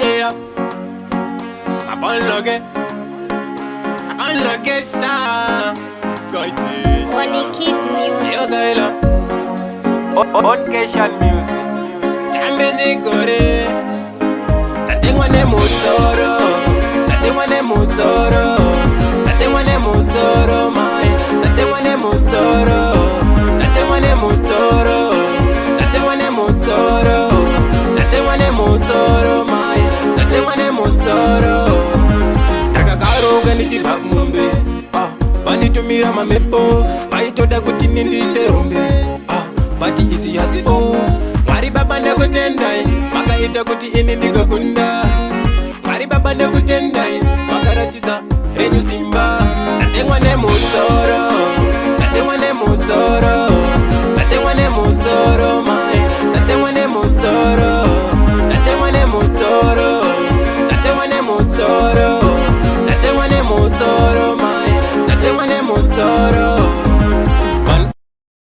Yeah, I'm unlucky, sir. Onikid music. Yo, Gaila. On-cation music. Chambeni gore. Nothing one musoro. Nothing one musoro. Nothing one musoro, my. Nothing one musoro. Nothing one musoro. Nothing one musoro. Nothing one musoro, my. Nothing one musoro. Takakaro ganichibva mumbe. Vanitumira mamepo. Vaitoda kuti ninditerombe. Bati izi yasipo. Mwari baba ndakutendai, makaita kuti imi migakunda. Mwari baba ndakutendai, makaratidza renyu simba. Ndatemwa nemusoro, ndatemwa nemusoro, ndatemwa nemusoro, mai. Ndatemwa nemusoro, ndatemwa nemusoro, ndatemwa nemusoro, ndatemwa nemusoro, mai. Ndatemwa nemusoro.